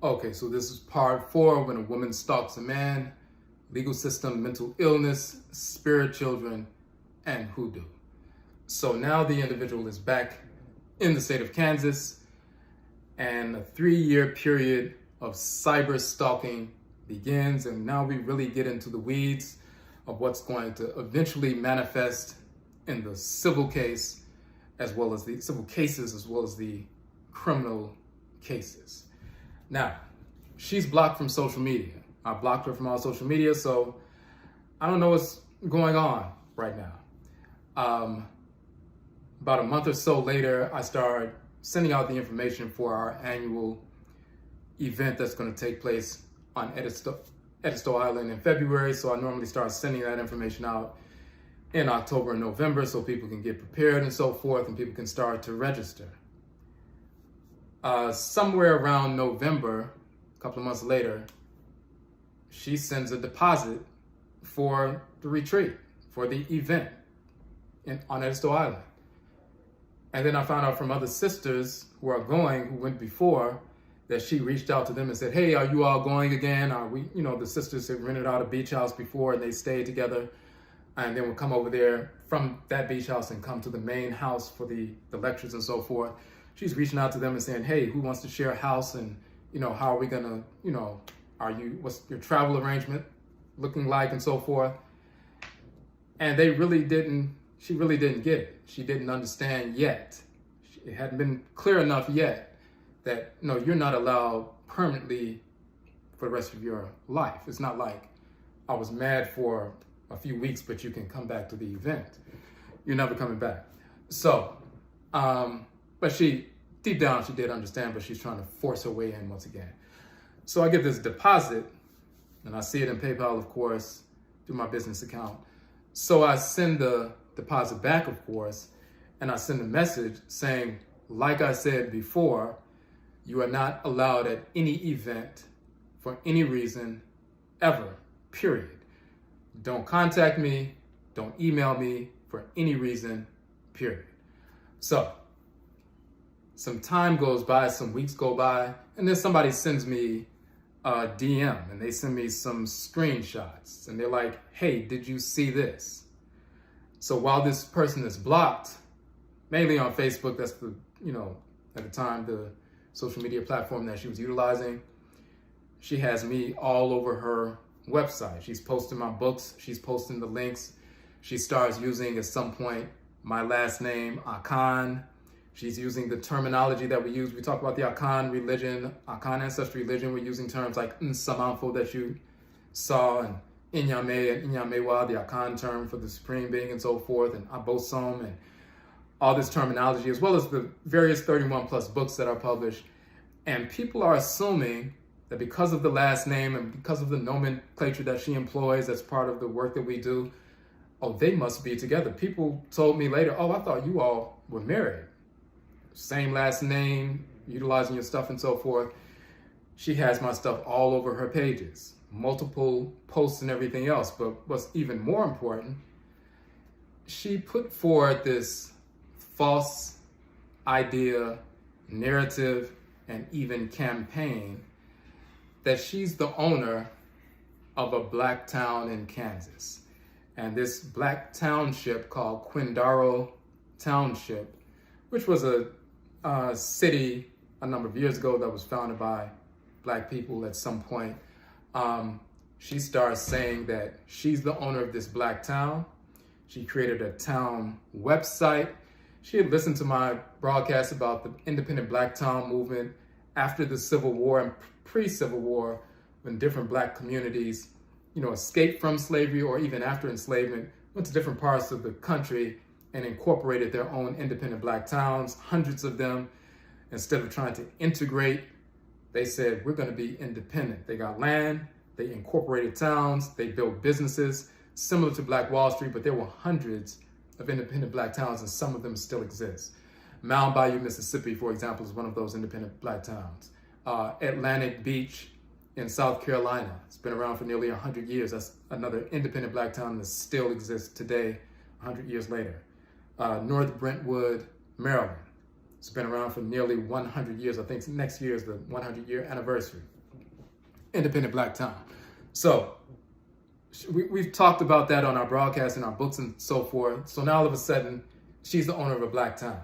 Okay, so this is part 4, when a woman stalks a man, legal system, mental illness, spirit children, and hoodoo. So now the individual is back in the state of Kansas, and a 3-year period of cyber stalking begins, and now we really get into the weeds of what's going to eventually manifest in the civil case, as well as the civil cases, as well as the criminal cases. Now, she's blocked from social media. I blocked her from all social media, so I don't know what's going on right now. About a month or so later, I started sending out the information for our annual event that's going to take place on Edisto Island in February. So I normally start sending that information out in October and November so people can get prepared and so forth, and people can start to register. Somewhere around November, a couple of months later, she sends a deposit for the retreat, for the event on Edisto Island. And then I found out from other sisters who are going, who went before, that she reached out to them and said, hey, are you all going again? Are we, the sisters had rented out a beach house before and they stayed together, and then would come over there from that beach house and come to the main house for the lectures and so forth. She's reaching out to them and saying, hey, who wants to share a house? And, how are we gonna, what's your travel arrangement looking like and so forth? And she really didn't get it. She didn't understand yet. It hadn't been clear enough yet that, no, you're not allowed permanently for the rest of your life. It's not like I was mad for a few weeks, but you can come back to the event. You're never coming back. So, but deep down, she did understand, but she's trying to force her way in once again. So I get this deposit, and I see it in PayPal, of course, through my business account. So I send the deposit back, of course, and I send a message saying, like I said before, you are not allowed at any event for any reason ever, period. Don't contact me, don't email me for any reason, period. So some time goes by, some weeks go by, and then somebody sends me a DM, and they send me some screenshots, and they're like, hey, did you see this? So while this person is blocked, mainly on Facebook, that's the, at the time, the social media platform that she was utilizing, she has me all over her website. She's posting my books, she's posting the links. She starts using at some point my last name, Akhan. She's using the terminology that we use. We talk about the Akhan religion, Akhan ancestry religion. We're using terms like Nsamanfo that you saw, and Inyame and Inyamewa, the Akhan term for the supreme being and so forth, and Abosom, and all this terminology, as well as the various 31 plus books that are published. And people are assuming that because of the last name and because of the nomenclature that she employs as part of the work that we do, oh, they must be together. People told me later, oh, I thought you all were married. Same last name, utilizing your stuff and so forth. She has my stuff all over her pages, multiple posts and everything else. But what's even more important, she put forward this false idea, narrative, and even campaign that she's the owner of a black town in Kansas. And this black township called Quindaro Township, which was a city a number of years ago that was founded by black people at some point. She starts saying that she's the owner of this black town. She created a town website. She had listened to my broadcast about the independent black town movement after the Civil War and pre-Civil War, when different black communities, escaped from slavery, or even after enslavement, went to different parts of the country and incorporated their own independent black towns, hundreds of them. Instead of trying to integrate, they said, we're going to be independent. They got land, they incorporated towns, they built businesses similar to Black Wall Street, but there were hundreds of independent black towns, and some of them still exist. Mound Bayou, Mississippi, for example, is one of those independent black towns. Atlantic Beach in South Carolina, it's been around for nearly 100 years. That's another independent black town that still exists today, 100 years later. North Brentwood, Maryland, it's been around for nearly 100 years. I think next year is the 100-year anniversary independent black town. So we've talked about that on our broadcast and our books and so forth. So now all of a sudden, she's the owner of a black town.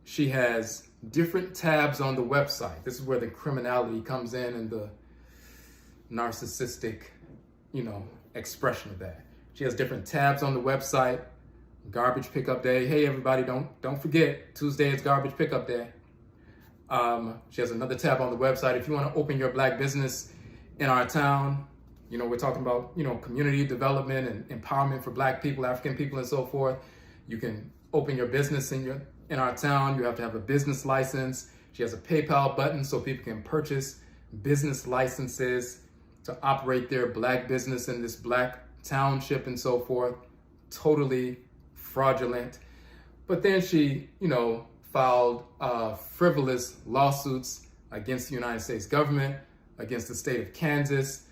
She has different tabs on the website. This is where the criminality comes in and the narcissistic, expression of that. She has different tabs on the website. Garbage pickup day. Hey everybody, don't forget, Tuesday is garbage pickup day. She has another tab on the website. If you want to open your black business in our town, we're talking about, community development and empowerment for black people, African people, and so forth. You can open your business in our town. You have to have a business license. She has a PayPal button so people can purchase business licenses to operate their black business in this black township and so forth. Totally fraudulent. But then she, filed frivolous lawsuits against the United States government, against the state of Kansas,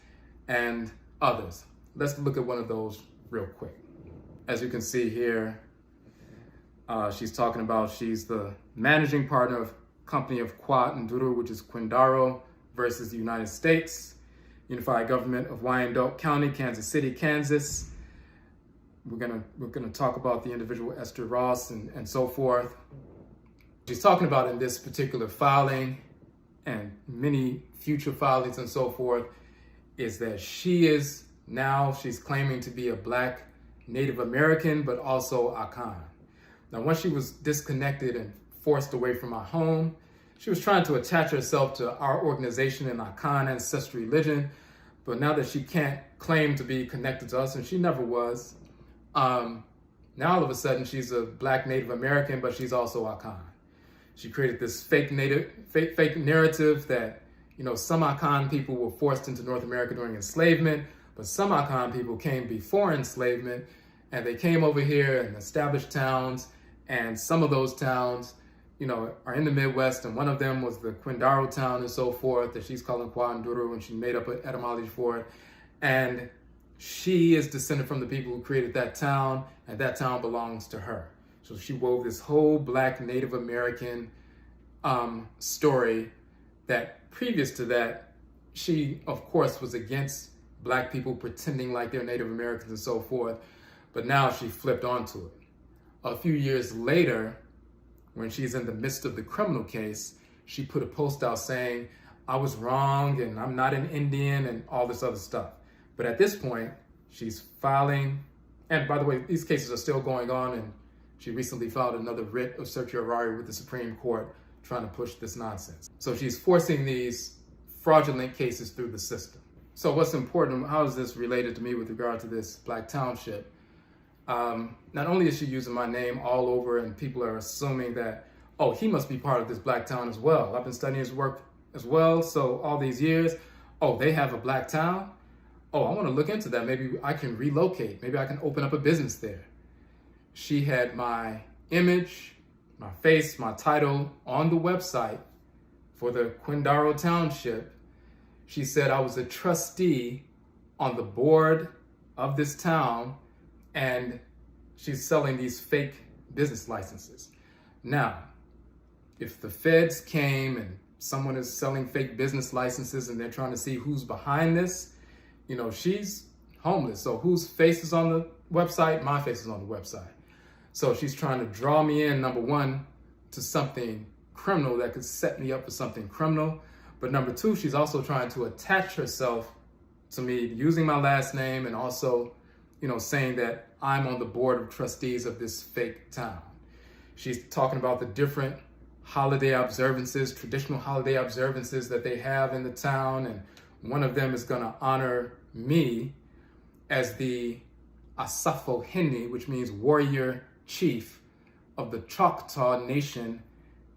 and others. Let's look at one of those real quick. As you can see here, she's talking about she's the managing partner of company of Nduru, which is Quindaro versus the United States, Unified Government of Wyandotte County, Kansas City, Kansas. We're gonna talk about the individual Esther Ross and so forth. She's talking about in this particular filing and many future filings and so forth is that she's claiming to be a black Native American, but also Akhan. Now, once she was disconnected and forced away from our home, she was trying to attach herself to our organization and Akhan ancestral religion. But now that she can't claim to be connected to us, and she never was, now all of a sudden she's a black Native American, but she's also Akhan. She created this fake narrative that, some Akhan people were forced into North America during enslavement, but some Akhan people came before enslavement, and they came over here and established towns, and some of those towns, are in the Midwest, and one of them was the Quindaro town and so forth, that she's calling Nduru, and she made up an etymology for it. And she is descended from the people who created that town, and that town belongs to her. So she wove this whole black Native American story that previous to that, she, of course, was against black people pretending like they're Native Americans and so forth. But now she flipped onto it. A few years later, when she's in the midst of the criminal case, she put a post out saying, I was wrong and I'm not an Indian and all this other stuff. But at this point, she's filing, and by the way, these cases are still going on, and she recently filed another writ of certiorari with the Supreme Court trying to push this nonsense. So she's forcing these fraudulent cases through the system. So what's important, how is this related to me with regard to this black township? Not only is she using my name all over and people are assuming that, oh, he must be part of this black town as well. I've been studying his work as well, so all these years, oh, they have a black town? Oh, I want to look into that. Maybe I can relocate. Maybe I can open up a business there. She had my image, my face, my title on the website for the Quindaro Township. She said I was a trustee on the board of this town, and she's selling these fake business licenses. Now, if the feds came and someone is selling fake business licenses and they're trying to see who's behind this, she's homeless. So whose face is on the website? My face is on the website. So she's trying to draw me in, number one, to something criminal that could set me up for something criminal. But number two, she's also trying to attach herself to me using my last name and also, saying that I'm on the board of trustees of this fake town. She's talking about the different holiday observances, traditional holiday observances that they have in the town. And one of them is going to honor me as the Asafo Hindi, which means warrior chief of the Choctaw Nation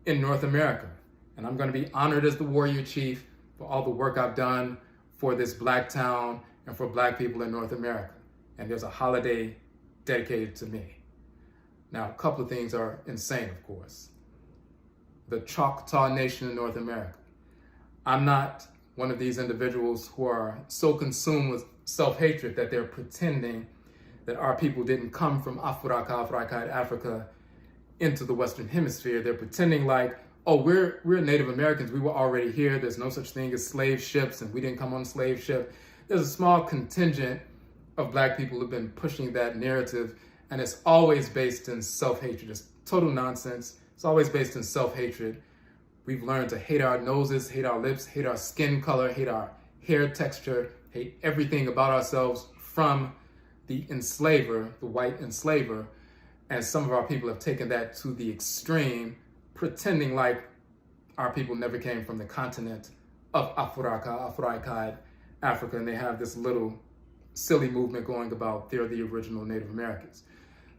in North America. And I'm going to be honored as the warrior chief for all the work I've done for this black town and for black people in North America. And there's a holiday dedicated to me. Now, a couple of things are insane, of course. The Choctaw Nation in North America. I'm not one of these individuals who are so consumed with self-hatred that they're pretending that our people didn't come from Africa into the Western Hemisphere. They're pretending like, oh, we're Native Americans, we were already here, there's no such thing as slave ships, and we didn't come on a slave ship. There's a small contingent of Black people who've been pushing that narrative, and it's always based in self-hatred. It's total nonsense. It's always based in self-hatred. We've learned to hate our noses, hate our lips, hate our skin color, hate our hair texture, hate everything about ourselves from the enslaver, the white enslaver. And some of our people have taken that to the extreme, pretending like our people never came from the continent of Africa, and they have this little silly movement going about they're the original Native Americans.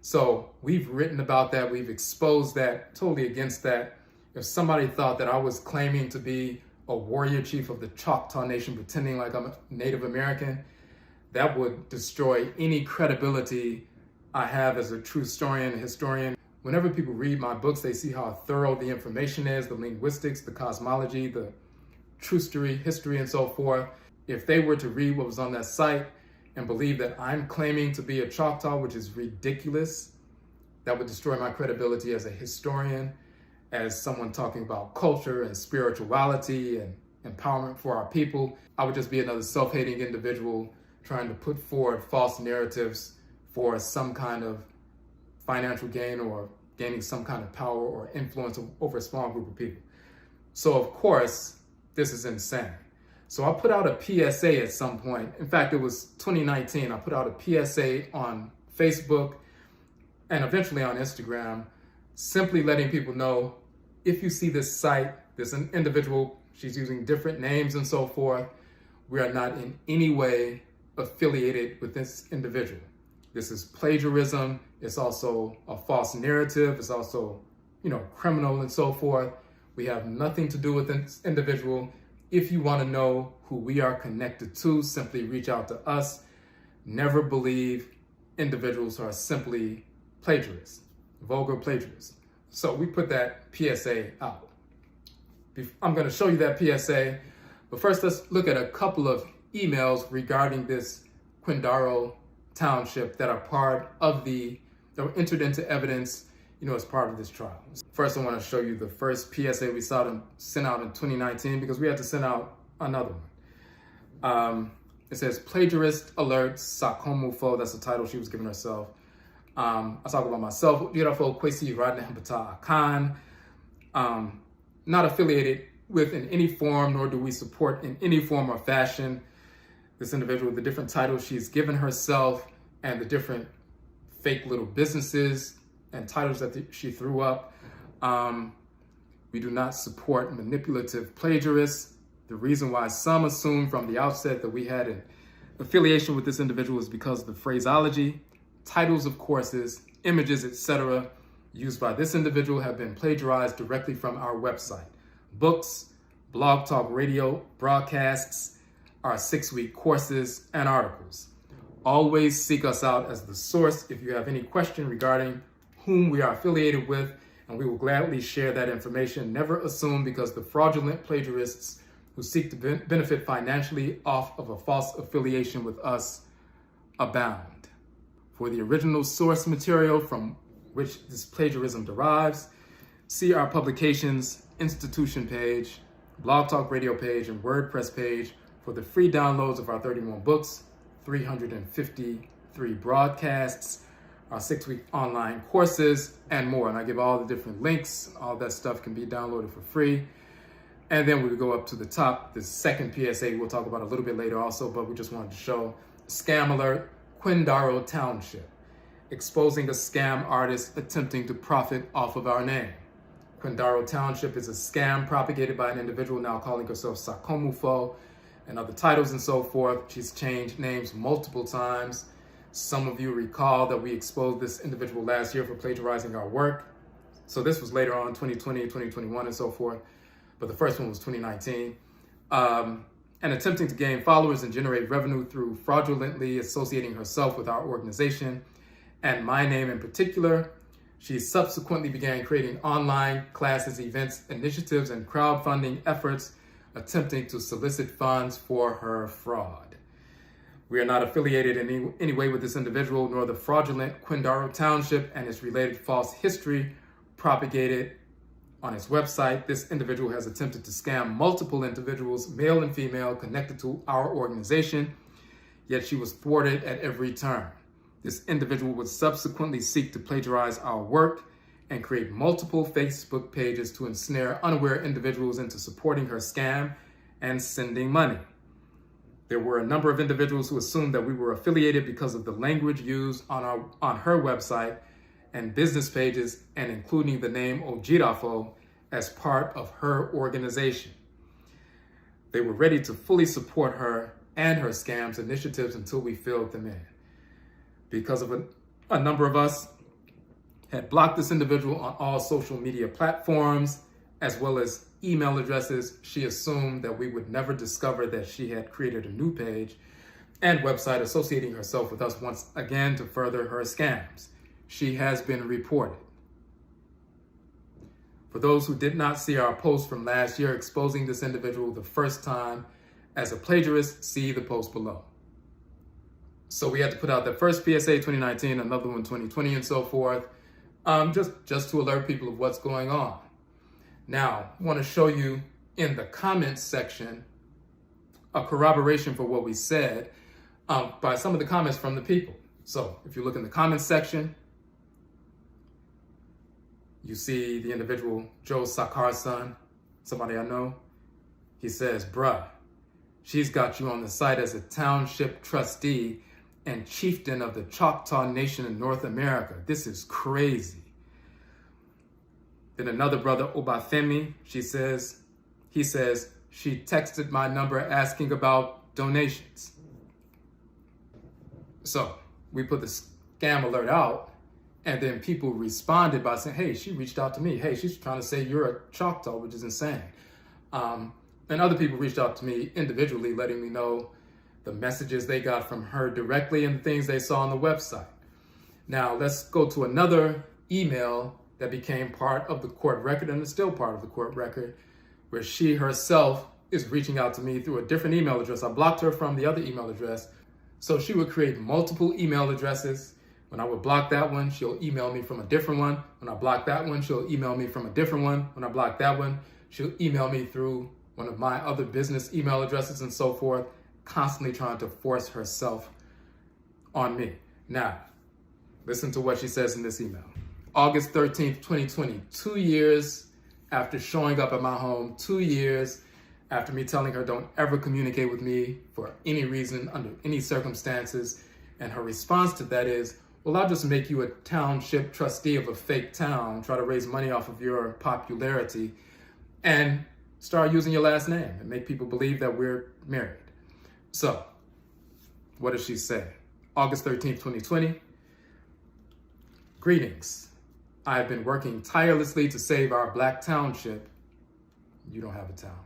So we've written about that, we've exposed that, totally against that. If somebody thought that I was claiming to be a warrior chief of the Choctaw Nation, pretending like I'm a Native American, that would destroy any credibility I have as a true historian. Whenever people read my books, they see how thorough the information is, the linguistics, the cosmology, the true story, history, and so forth. If they were to read what was on that site and believe that I'm claiming to be a Choctaw, which is ridiculous, that would destroy my credibility as a historian, as someone talking about culture and spirituality and empowerment for our people. I would just be another self-hating individual trying to put forward false narratives for some kind of financial gain or gaining some kind of power or influence over a small group of people. So of course, this is insane. So I put out a PSA at some point. In fact, it was 2019. I put out a PSA on Facebook and eventually on Instagram, simply letting people know, if you see this site, there's an individual, she's using different names and so forth, we are not in any way affiliated with this individual. This is plagiarism. It's also a false narrative. It's also, criminal and so forth. We have nothing to do with this individual. If you want to know who we are connected to, simply reach out to us. Never believe individuals who are simply plagiarists, vulgar plagiarists. So we put that PSA out. I'm going to show you that PSA, but first let's look at a couple of emails regarding this Quindaro Township that are part of that were entered into evidence, as part of this trial. First, I want to show you the first PSA we sent out in 2019 because we had to send out another one. It says, plagiarist alert, Sakomufo, that's the title she was giving herself. I talk about myself, Odwirafo, Kwesi, Nehem, Ptah, Akhan. Not affiliated with in any form, nor do we support in any form or fashion this individual, the different titles she's given herself and the different fake little businesses and titles that she threw up. We do not support manipulative plagiarists. The reason why some assume from the outset that we had an affiliation with this individual is because of the phraseology, titles of courses, images, etc. used by this individual have been plagiarized directly from our website. Books, blog talk radio, broadcasts, our 6-week courses, and articles. Always seek us out as the source if you have any question regarding whom we are affiliated with, and we will gladly share that information. Never assume because the fraudulent plagiarists who seek to benefit financially off of a false affiliation with us abound. For the original source material from which this plagiarism derives, see our publications, institution page, blog talk radio page, and WordPress page for the free downloads of our 31 books, 353 broadcasts, our 6-week online courses, and more. And I give all the different links. All that stuff can be downloaded for free. And then we go up to the top, the second PSA we'll talk about a little bit later also, but we just wanted to show scam alert, Quindaro Township, exposing a scam artist attempting to profit off of our name. Quindaro Township is a scam propagated by an individual now calling herself Sakomufo and other titles and so forth. She's changed names multiple times. Some of you recall that we exposed this individual last year for plagiarizing our work. So this was later on, 2020, 2021, and so forth. But the first one was 2019. And attempting to gain followers and generate revenue through fraudulently associating herself with our organization and my name in particular. She subsequently began creating online classes, events, initiatives, and crowdfunding efforts, attempting to solicit funds for her fraud. We are not affiliated in any way with this individual, nor the fraudulent Quindaro Township and its related false history propagated On his website, this individual has attempted to scam multiple individuals, male and female, connected to our organization, yet she was thwarted at every turn. This individual would subsequently seek to plagiarize our work and create multiple Facebook pages to ensnare unaware individuals into supporting her scam and sending money. There were a number of individuals who assumed that we were affiliated because of the language used on her website and business pages, and including the name Odwirafo as part of her organization. They were ready to fully support her and her scams initiatives until we filled them in. Because of a number of us had blocked this individual on all social media platforms, as well as email addresses, she assumed that we would never discover that she had created a new page and website associating herself with us once again to further her scams. She has been reported. For those who did not see our post from last year exposing this individual the first time as a plagiarist, see the post below. So we had to put out the first PSA 2019, another one 2020, and so forth, just to alert people of what's going on. Now, I want to show you in the comments section a corroboration for what we said by some of the comments from the people. So if you look in the comments section, you see the individual, Joe Sakar's son, somebody I know. He says, bruh, she's got you on the site as a township trustee and chieftain of the Choctaw Nation in North America. This is crazy. Then another brother, Obafemi, he says, she texted my number asking about donations. So we put the scam alert out, and then people responded by saying, hey, she reached out to me. Hey, she's trying to say you're a Choctaw, which is insane. And other people reached out to me individually, letting me know the messages they got from her directly and the things they saw on the website. Now, let's go to another email that became part of the court record and is still part of the court record, where she herself is reaching out to me through a different email address. I blocked her from the other email address. So she would create multiple email addresses. When I would block that one, she'll email me from a different one. When I block that one, she'll email me from a different one. When I block that one, she'll email me through one of my other business email addresses and so forth, constantly trying to force herself on me. Now, listen to what she says in this email. August 13th, 2020, 2 years after showing up at my home, 2 years after me telling her don't ever communicate with me for any reason, under any circumstances. And her response to that is, well, I'll just make you a township trustee of a fake town, try to raise money off of your popularity, and start using your last name and make people believe that we're married. So, what does she say? August 13th, 2020. Greetings. I have been working tirelessly to save our black township. You don't have a town.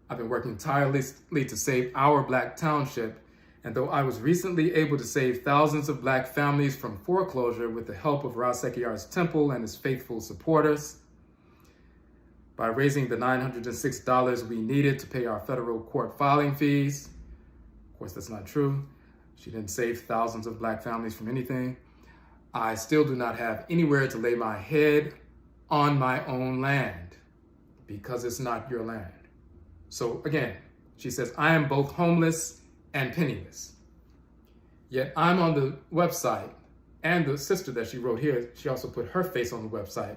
I've been working tirelessly to save our black township, and though I was recently able to save thousands of black families from foreclosure with the help of Ra Sekiyar's temple and his faithful supporters, by raising the $906 we needed to pay our federal court filing fees. Of course, that's not true. She didn't save thousands of black families from anything. I still do not have anywhere to lay my head on my own land because it's not your land. So again, she says, I am both homeless and penniless. Yet I'm on the website, and the sister that she wrote here, she also put her face on the website,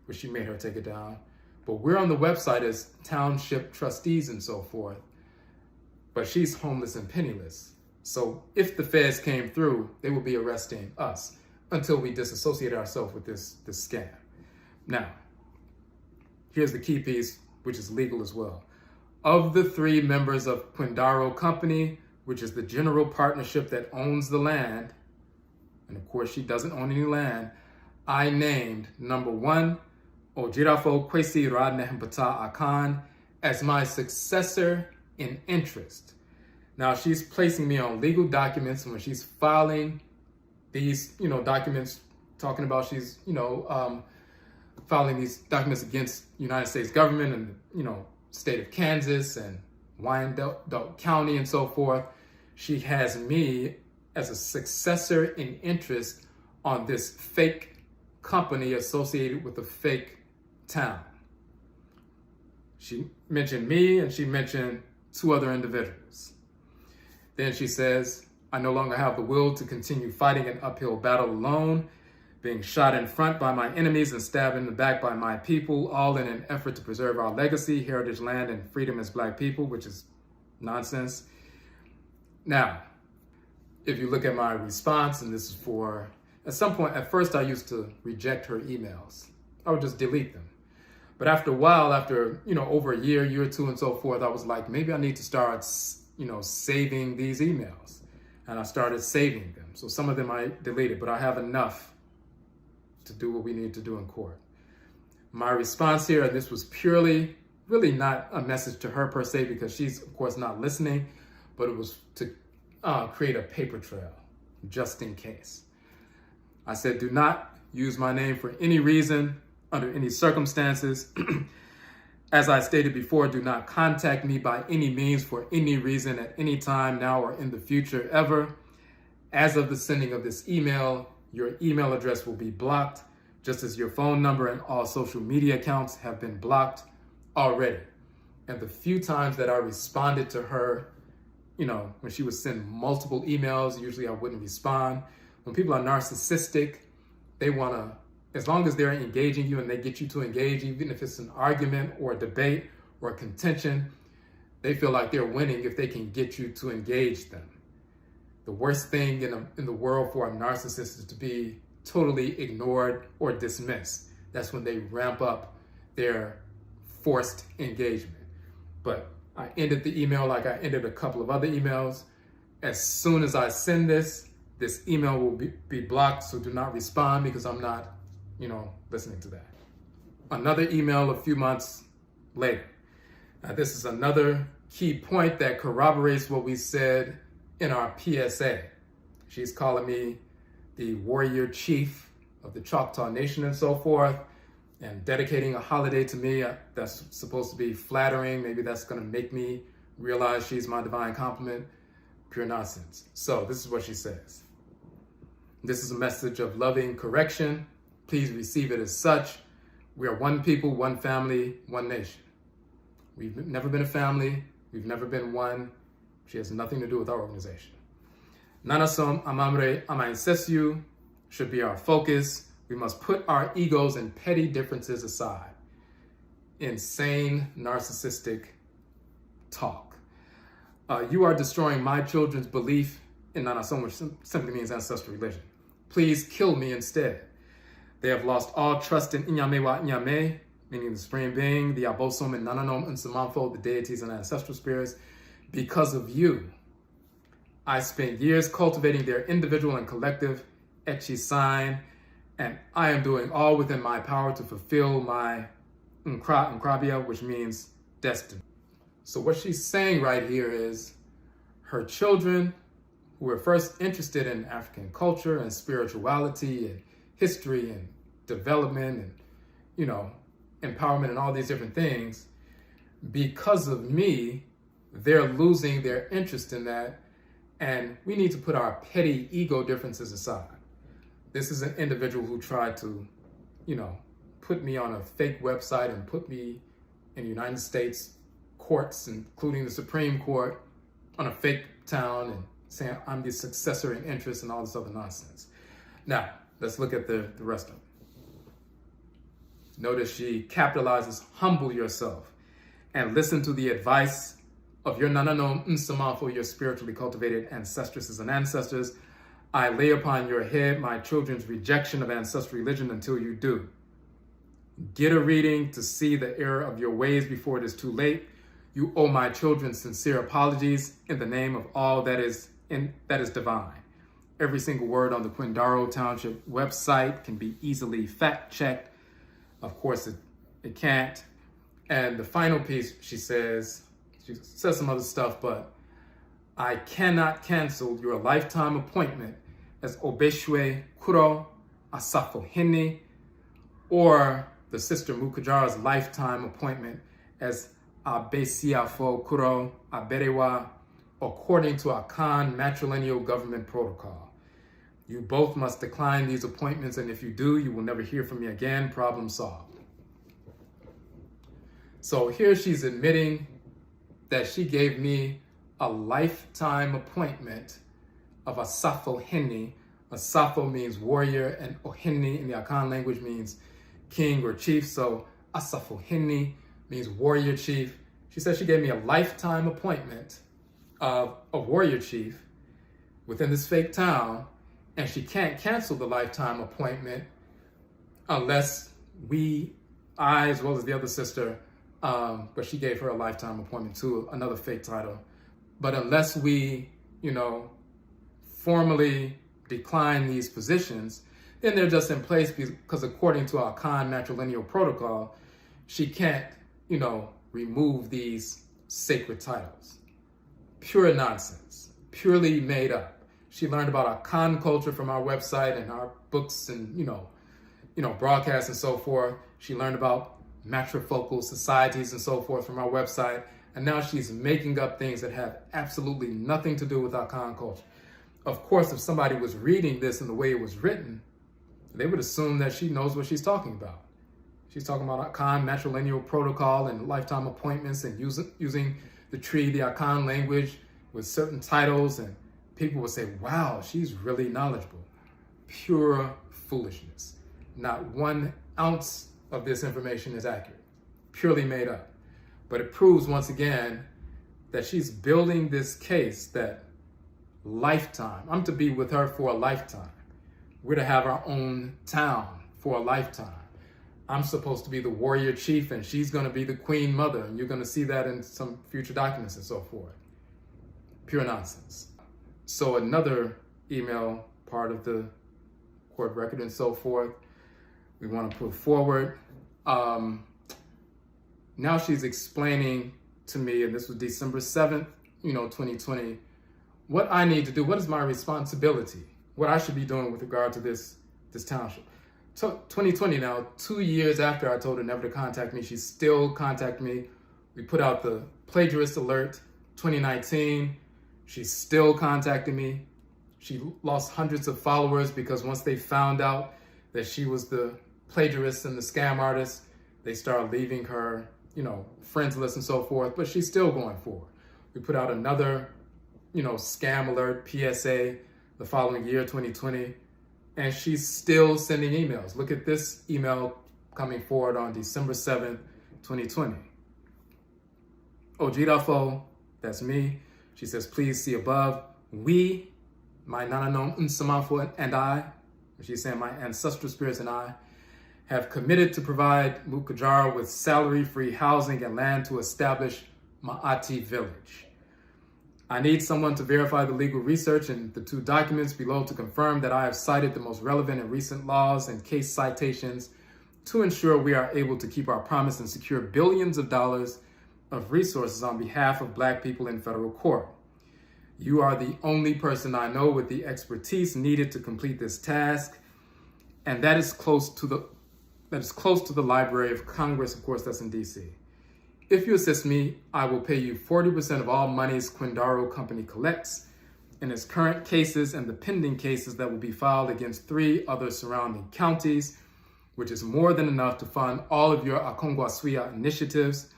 which she made her take it down. But we're on the website as township trustees and so forth. But she's homeless and penniless. So if the feds came through, they would be arresting us until we disassociate ourselves with this scam. Now, here's the key piece, which is legal as well. Of the 3 members of Quindaro Company, which is the general partnership that owns the land, and of course she doesn't own any land, I named number 1, Odwirafo Kwesi Nehem Ptah Akhan as my successor in interest. Now she's placing me on legal documents, and when she's filing these, documents talking about she's, filing these documents against United States government and, state of Kansas and Wyandotte County and so forth, she has me as a successor in interest on this fake company associated with a fake town. She mentioned me and she mentioned 2 other individuals. Then she says, I no longer have the will to continue fighting an uphill battle alone, being shot in front by my enemies and stabbed in the back by my people, all in an effort to preserve our legacy, heritage, land, and freedom as Black people, which is nonsense. Now, if you look at my response, and this is for, at some point, at first I used to reject her emails. I would just delete them. But after a while, after, over a year or 2 and so forth, I was like, maybe I need to start, saving these emails. And I started saving them. So some of them I deleted, but I have enough to do what we need to do in court. My response here, and this was purely, really not a message to her per se, because she's, of course, not listening, but it was to create a paper trail, just in case. I said, do not use my name for any reason, under any circumstances. As I stated before, do not contact me by any means for any reason at any time now or in the future ever. As of the sending of this email, your email address will be blocked, just as your phone number and all social media accounts have been blocked already. And the few times that I responded to her, when she would send multiple emails, usually I wouldn't respond. When people are narcissistic, they want to, as long as they're engaging you and they get you to engage, even if it's an argument or a debate or a contention, they feel like they're winning if they can get you to engage them. The worst thing in the world for a narcissist is to be totally ignored or dismissed. That's when they ramp up their forced engagement. But I ended the email like I ended a couple of other emails. As soon as I send this email will be blocked, so do not respond because I'm not listening to that. Another email a few months later. Now, this is another key point that corroborates what we said in our PSA. She's calling me the warrior chief of the Choctaw Nation and so forth, and dedicating a holiday to me. That's supposed to be flattering. Maybe that's going to make me realize she's my divine complement. Pure nonsense. So this is what she says. This is a message of loving correction. Please receive it as such. We are one people, one family, one nation. We've never been a family. We've never been one. She has nothing to do with our organization. Nanasom amamre amainsesu should be our focus. We must put our egos and petty differences aside. Insane, narcissistic talk. You are destroying my children's belief in Nanasom, which simply means ancestral religion. Please kill me instead. They have lost all trust in Inyame wa Inyame, meaning the Supreme Being, the Abosom and Nananom and Samanfo, the deities and ancestral spirits, because of you. I spent years cultivating their individual and collective Echi sign, and I am doing all within my power to fulfill my Nkrabia, which means destiny. So what she's saying right here is her children, who were first interested in African culture and spirituality and history and development and, empowerment and all these different things, because of me, they're losing their interest in that. And we need to put our petty ego differences aside. This is an individual who tried to, put me on a fake website and put me in United States courts, including the Supreme Court, on a fake town and saying I'm the successor in interest and all this other nonsense. Now, let's look at the rest of it. Notice she capitalizes, humble yourself and listen to the advice of your Nananom Nsamafo, your spiritually cultivated ancestresses and ancestors. I lay upon your head my children's rejection of ancestral religion until you do. Get a reading to see the error of your ways before it is too late. You owe my children sincere apologies in the name of all that is divine. Every single word on the Quindaro Township website can be easily fact-checked. Of course, it can't. And the final piece, she says some other stuff, but I cannot cancel your lifetime appointment as Obeshwe Kuro Asafo Hini, or the Sister Mukajara's lifetime appointment as Abesiafo Kuro Aberewa, according to Akhan matrilineal government protocol. You both must decline these appointments, and if you do, you will never hear from me again. Problem solved. So here she's admitting that she gave me a lifetime appointment of Asafo Heni. Asafo means warrior, and Oheni in the Akhan language means king or chief. So Asafo Heni means warrior chief. She said she gave me a lifetime appointment of a warrior chief within this fake town, and she can't cancel the lifetime appointment unless I, as well as the other sister, but she gave her a lifetime appointment to another fake title. But unless we, formally decline these positions, then they're just in place because according to our Akhan matrilineal protocol, she can't, remove these sacred titles. Pure nonsense, purely made up. She learned about Akhan culture from our website and our books and, broadcasts and so forth. She learned about matrifocal societies and so forth from our website. And now she's making up things that have absolutely nothing to do with Akhan culture. Of course, if somebody was reading this in the way it was written, they would assume that she knows what she's talking about. She's talking about Akhan matrilineal protocol and lifetime appointments and using the tree, the Akhan language with certain titles, and people would say, wow, she's really knowledgeable. Pure foolishness. Not 1 ounce of this information is accurate. Purely made up. But it proves once again that she's building this case that lifetime, I'm to be with her for a lifetime. We're to have our own town for a lifetime. I'm supposed to be the warrior chief and she's going to be the queen mother, and you're going to see that in some future documents and so forth. Pure nonsense. So another email, part of the court record and so forth, we want to put forward. Now she's explaining to me, and this was December 7th, 2020, what I need to do, what is my responsibility, what I should be doing with regard to this township. 2020 now, 2 years after I told her never to contact me, she still contacted me. We put out the plagiarist alert 2019. She's still contacting me. She lost hundreds of followers because once they found out that she was the plagiarist and the scam artist, they started leaving her, friends list and so forth, but she's still going forward. We put out another, scam alert, PSA, the following year, 2020, and she's still sending emails. Look at this email coming forward on December 7th, 2020. Odwirafo, that's me. She says, please see above. We, my Nananom Nsamafo and I, she's saying my ancestral spirits and I, have committed to provide Mukajara with salary-free housing and land to establish Ma'ati village. I need someone to verify the legal research in the 2 documents below to confirm that I have cited the most relevant and recent laws and case citations to ensure we are able to keep our promise and secure billions of dollars of resources on behalf of Black people in federal court. You are the only person I know with the expertise needed to complete this task, and that is close to the Library of Congress, of course, that's in DC. If you assist me, I will pay you 40% of all monies Quindaro Company collects in its current cases and the pending cases that will be filed against 3 other surrounding counties, which is more than enough to fund all of your Akongwaswia initiatives.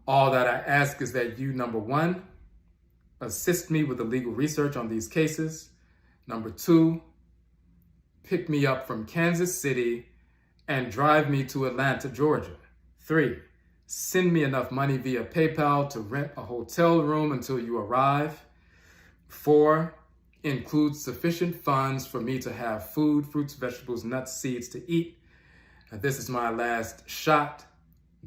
All that I ask is that you, number 1, assist me with the legal research on these cases. Number 2, pick me up from Kansas City and drive me to Atlanta, Georgia. 3, send me enough money via PayPal to rent a hotel room until you arrive. 4, include sufficient funds for me to have food, fruits, vegetables, nuts, seeds to eat. This is my last shot,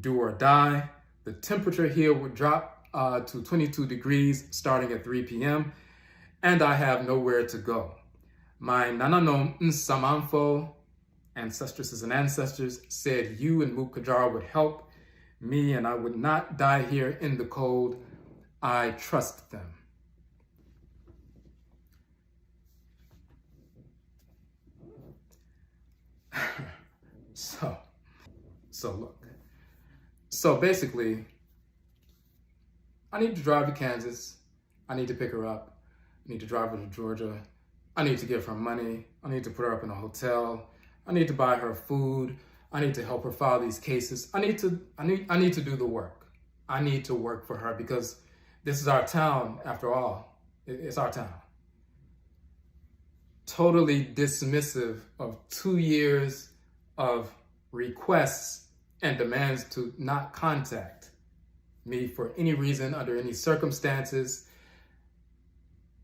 do or die. The temperature here would drop to 22 degrees starting at 3 p.m. and I have nowhere to go. My Nananom Nsamanfo, ancestresses and ancestors, said you and Mukajara would help me and I would not die here in the cold. I trust them. So look. So basically, I need to drive to Kansas. I need to pick her up. I need to drive her to Georgia. I need to give her money. I need to put her up in a hotel. I need to buy her food. I need to help her file these cases. I need to do the work. I need to work for her because this is our town after all. It's our town. Totally dismissive of 2 years of requests and demands to not contact me for any reason, under any circumstances.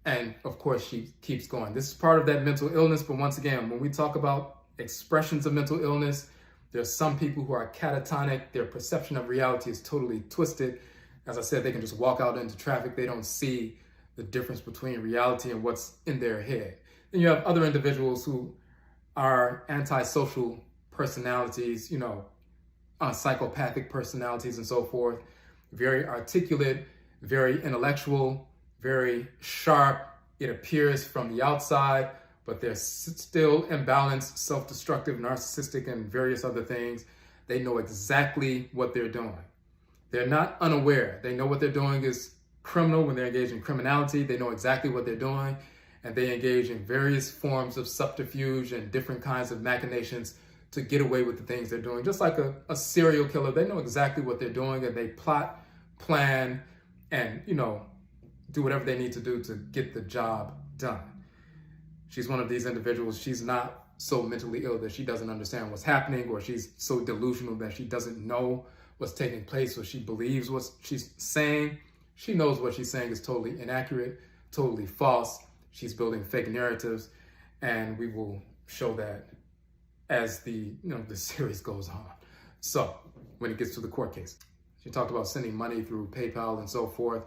And of course, she keeps going. This is part of that mental illness. But once again, when we talk about expressions of mental illness, there's some people who are catatonic. Their perception of reality is totally twisted. As I said, they can just walk out into traffic. They don't see the difference between reality and what's in their head. Then you have other individuals who are antisocial personalities, psychopathic personalities and so forth. Very articulate, very intellectual, very sharp. It appears from the outside, but they're still imbalanced, self-destructive, narcissistic, and various other things. They know exactly what they're doing. They're not unaware. They know what they're doing is criminal when they're engaged in criminality. They know exactly what they're doing, and they engage in various forms of subterfuge and different kinds of machinations to get away with the things they're doing. Just like a serial killer, they know exactly what they're doing, and they plot, plan, and, do whatever they need to do to get the job done. She's one of these individuals. She's not so mentally ill that she doesn't understand what's happening, or she's so delusional that she doesn't know what's taking place, or she believes what she's saying. She knows what she's saying is totally inaccurate, totally false. She's building fake narratives, and we will show that as the series goes on. So when it gets to the court case, she talked about sending money through PayPal and so forth.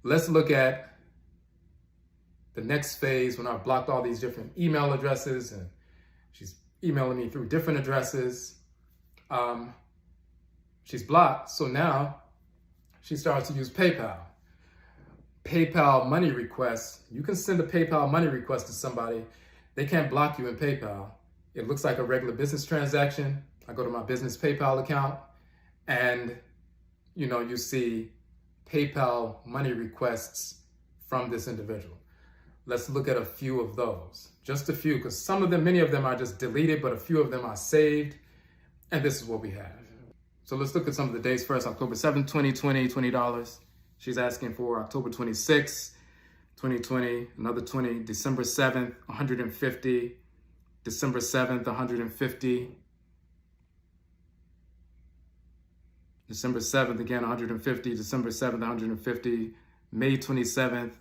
Let's look at the next phase when I've blocked all these different email addresses and she's emailing me through different addresses. She's blocked, so now she starts to use PayPal. PayPal money requests. You can send a PayPal money request to somebody. They can't block you in PayPal. It looks like a regular business transaction. I go to my business PayPal account and, you see PayPal money requests from this individual. Let's look at a few of those. Just a few, because many of them are just deleted, but a few of them are saved. And this is what we have. So let's look at some of the dates first. October 7th, 2020, $20. She's asking for October 26th, 2020, another 20. December 7th, 150. December 7th, 150. December 7th, again, 150. December 7th, 150. May 27th,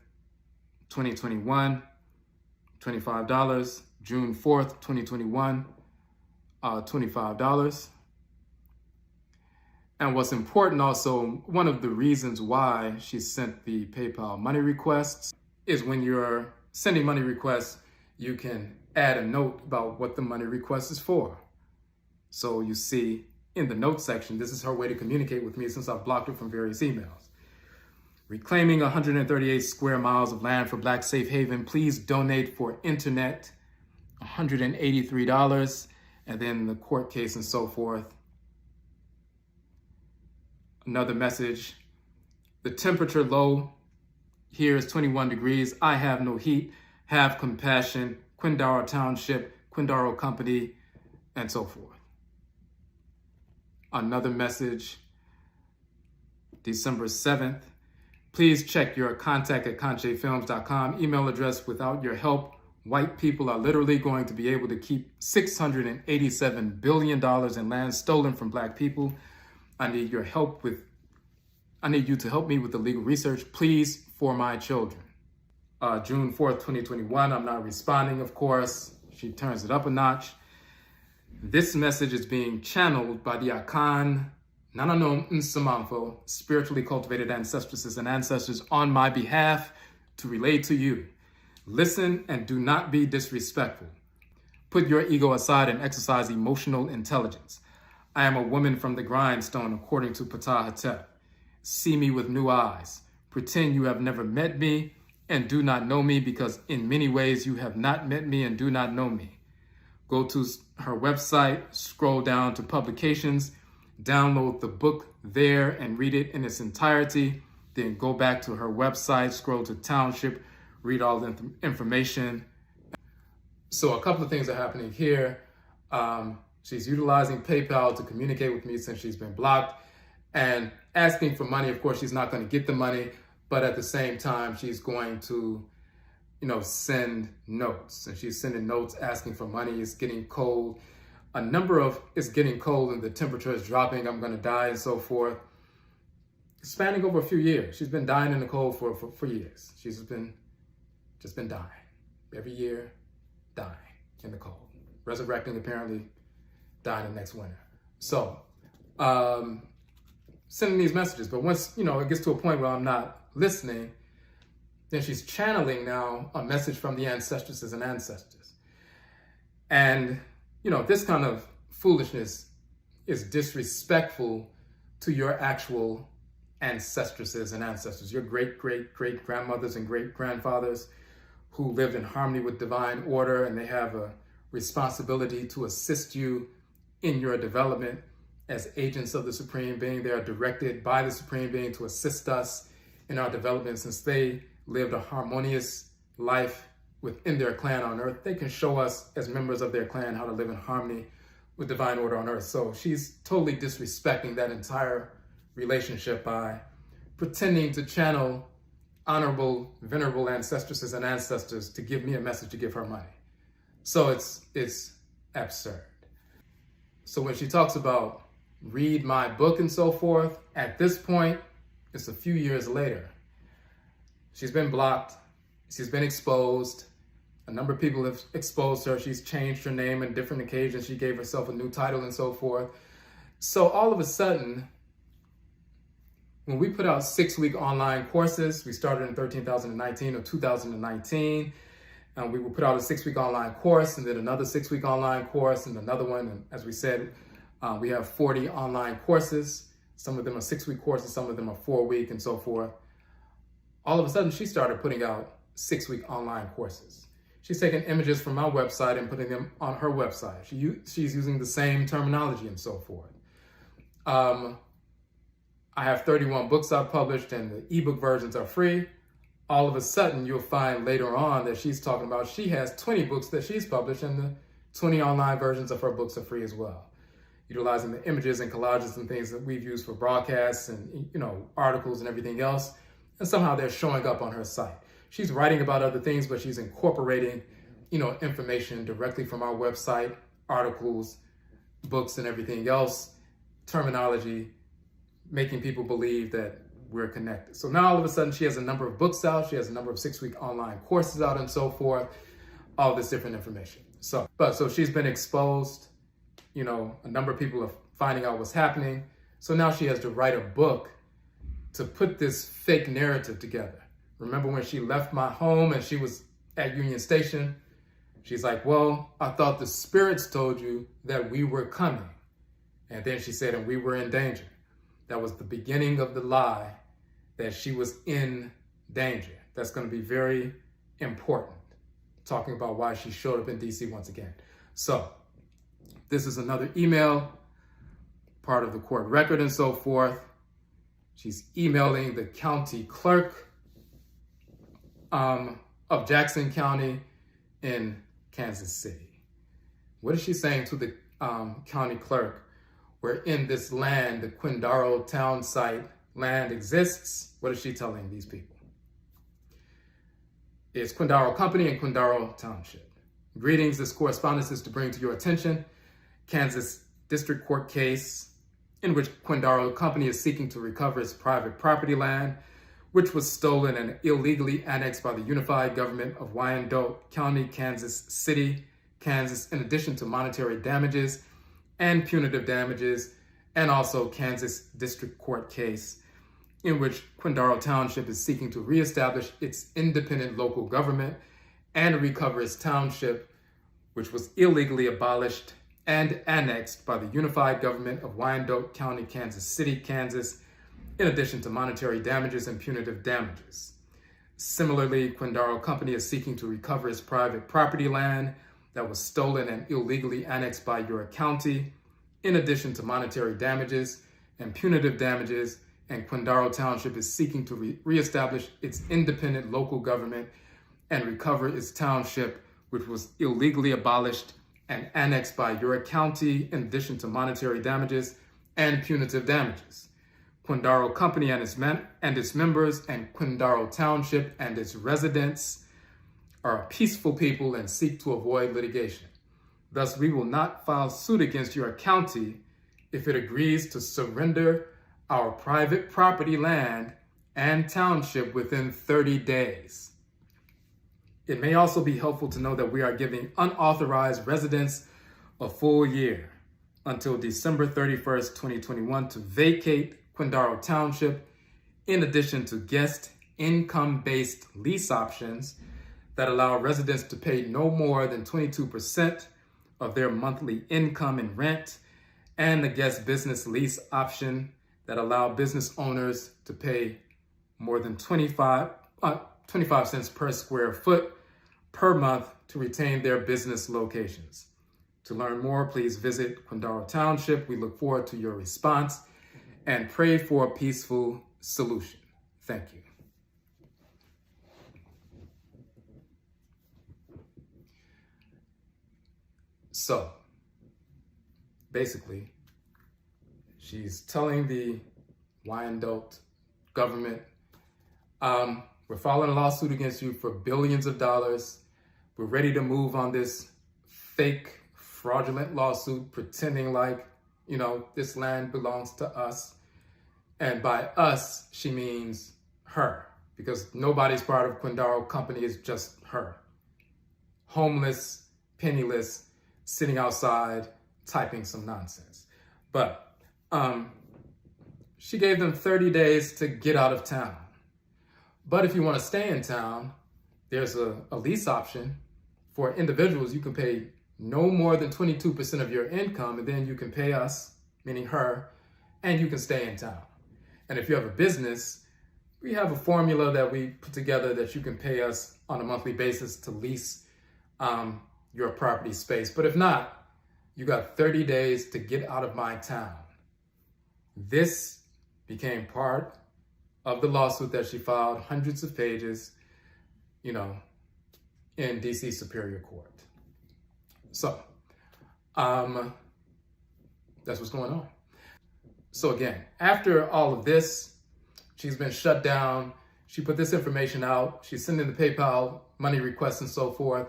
2021, $25. June 4th, 2021, $25. And what's important also, one of the reasons why she sent the PayPal money requests is when you're sending money requests, you can add a note about what the money request is for. So you see in the note section, this is her way to communicate with me since I've blocked her from various emails. Reclaiming 138 square miles of land for Black Safe Haven. Please donate for internet, $183. And then the court case and so forth. Another message. The temperature low here is 21 degrees. I have no heat. Have compassion. Quindaro Township, Quindaro Company, and so forth. Another message. December 7th. Please check your contact at KANKYEfilms.com email address. Without your help, white people are literally going to be able to keep $687 billion in land stolen from Black people. I need you to help me with the legal research, please, for my children. June 4th, 2021, I'm not responding, of course. She turns it up a notch. This message is being channeled by the Akhan, Nananom Nsamanfo, spiritually cultivated ancestresses and ancestors on my behalf to relay to you. Listen and do not be disrespectful. Put your ego aside and exercise emotional intelligence. I am a woman from the grindstone, according to Ptah. See me with new eyes. Pretend you have never met me and do not know me, because in many ways you have not met me and do not know me. Go to her website, scroll down to publications, download the book there and read it in its entirety. Then go back to her website, scroll to Township, read all the information. So a couple of things are happening here. She's utilizing PayPal to communicate with me since she's been blocked and asking for money. Of course, she's not going to get the money, but at the same time, she's going to, send notes. And she's sending notes asking for money. It's getting cold. It's getting cold and the temperature is dropping. I'm going to die and so forth. Spanning over a few years. She's been dying in the cold for years. She's just been dying. Every year, dying in the cold. Resurrecting, apparently, dying the next winter. So, sending these messages. But once, it gets to a point where I'm not listening, then she's channeling now a message from the ancestresses and ancestors. And, this kind of foolishness is disrespectful to your actual ancestresses and ancestors, your great-great-great-grandmothers and great-grandfathers who lived in harmony with divine order, and they have a responsibility to assist you in your development as agents of the Supreme Being. They are directed by the Supreme Being to assist us in our development. Since they lived a harmonious life within their clan on earth, they can show us as members of their clan how to live in harmony with divine order on earth. So she's totally disrespecting that entire relationship by pretending to channel honorable, venerable ancestresses and ancestors to give me a message to give her money. So it's absurd. So when she talks about read my book and so forth, at this point, it's a few years later. She's been blocked. She's been exposed. A number of people have exposed her. She's changed her name on different occasions. She gave herself a new title and so forth. So all of a sudden, when we put out 6-week online courses, we started in 2019 or 2019, and we will put out a 6-week online course and then another 6-week online course and another one. And as we said, we have 40 online courses. Some of them are 6-week courses, some of them are 4-week and so forth. All of a sudden, she started putting out 6-week online courses. She's taking images from my website and putting them on her website. She's using the same terminology and so forth. I have 31 books I've published and the ebook versions are free. All of a sudden, you'll find later on that she's talking about she has 20 books that she's published and the 20 online versions of her books are free as well. Utilizing the images and collages and things that we've used for broadcasts and articles and everything else. And somehow they're showing up on her site. She's writing about other things, but she's incorporating, information directly from our website, articles, books, and everything else, terminology, making people believe that we're connected. So now all of a sudden she has a number of books out, she has a number of 6-week online courses out and so forth, all this different information. So she's been exposed, a number of people are finding out what's happening. So now she has to write a book to put this fake narrative together. Remember when she left my home and she was at Union Station? She's like, well, I thought the spirits told you that we were coming. And then she said, and we were in danger. That was the beginning of the lie, that she was in danger. That's going to be very important, talking about why she showed up in DC once again. So this is another email, part of the court record and so forth. She's emailing the county clerk of Jackson County in Kansas City. What is she saying to the county clerk? Where in this land, the Quindaro town site land exists. What is she telling these people? It's Quindaro Company and Quindaro Township. Greetings, this correspondence is to bring to your attention Kansas District Court case in which Quindaro Company is seeking to recover its private property land, which was stolen and illegally annexed by the Unified Government of Wyandotte County, Kansas City, Kansas, in addition to monetary damages and punitive damages, and also Kansas District Court case in which Quindaro Township is seeking to reestablish its independent local government and recover its township, which was illegally abolished and annexed by the Unified Government of Wyandotte County, Kansas City, Kansas, in addition to monetary damages and punitive damages. Similarly, Quindaro Company is seeking to recover its private property land that was stolen and illegally annexed by your county, in addition to monetary damages and punitive damages, and Quindaro Township is seeking to reestablish its independent local government and recover its township, which was illegally abolished and annexed by your county in addition to monetary damages and punitive damages. Quindaro Company and its members and Quindaro Township and its residents are a peaceful people and seek to avoid litigation. Thus, we will not file suit against your county if it agrees to surrender our private property land and township within 30 days. It may also be helpful to know that we are giving unauthorized residents a full year until December 31st, 2021 to vacate Quindaro Township, in addition to guest income-based lease options that allow residents to pay no more than 22% of their monthly income in rent, and the guest business lease option that allow business owners to pay more than 25 cents per square foot per month to retain their business locations. To learn more, please visit Quindaro Township. We look forward to your response and pray for a peaceful solution. Thank you. So, basically, she's telling the Wyandotte government, we're filing a lawsuit against you for billions of dollars. We're ready to move on this fake, fraudulent lawsuit, pretending like, this land belongs to us. And by us, she means her, because nobody's part of Quindaro Company, is just her. Homeless, penniless, sitting outside, typing some nonsense. But she gave them 30 days to get out of town. But if you want to stay in town, there's a lease option. For individuals, you can pay no more than 22% of your income, and then you can pay us, meaning her, and you can stay in town. And if you have a business, we have a formula that we put together that you can pay us on a monthly basis to lease your property space. But if not, you got 30 days to get out of my town. This became part of the lawsuit that she filed, hundreds of pages, in DC Superior Court. So, that's what's going on. So again, after all of this, she's been shut down. She put this information out. She's sending the PayPal money requests and so forth,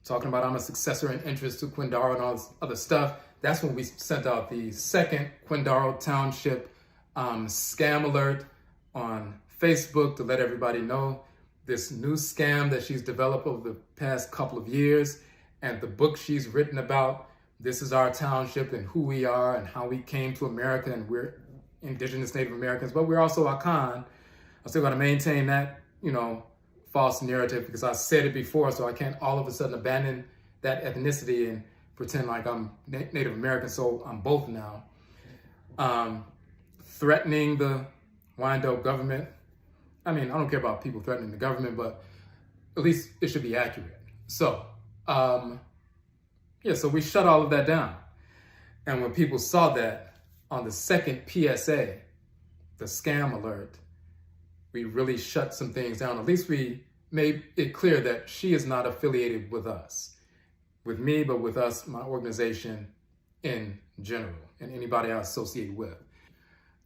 talking about I'm a successor in interest to Quindaro and all this other stuff. That's when we sent out the second Quindaro Township scam alert on Facebook to let everybody know this new scam that she's developed over the past couple of years, and the book she's written about This Is Our Township and who we are and how we came to America, and we're indigenous Native Americans, but we're also Akhan. I'm still going to maintain that, false narrative, because I said it before, so I can't all of a sudden abandon that ethnicity and pretend like I'm Native American, so I'm both now. Threatening the Wyandotte government. I mean, I don't care about people threatening the government, but at least it should be accurate. So, so we shut all of that down. And when people saw that on the second PSA, the scam alert, we really shut some things down. At least we made it clear that she is not affiliated with us, with me, but with us, my organization in general, and anybody I associate with.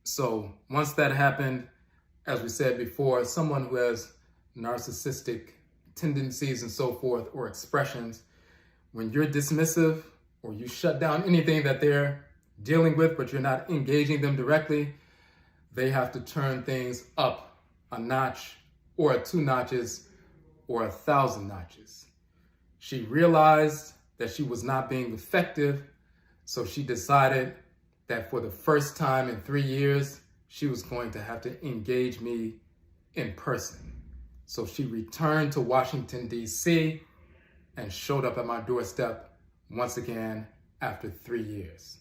So once that happened, as we said before, someone who has narcissistic tendencies and so forth, or expressions, when you're dismissive or you shut down anything that they're dealing with, but you're not engaging them directly, they have to turn things up a notch or 2 notches or 1,000 notches. She realized that she was not being effective, so she decided that for the first time in 3 years, she was going to have to engage me in person. So she returned to Washington, D.C. and showed up at my doorstep once again after 3 years.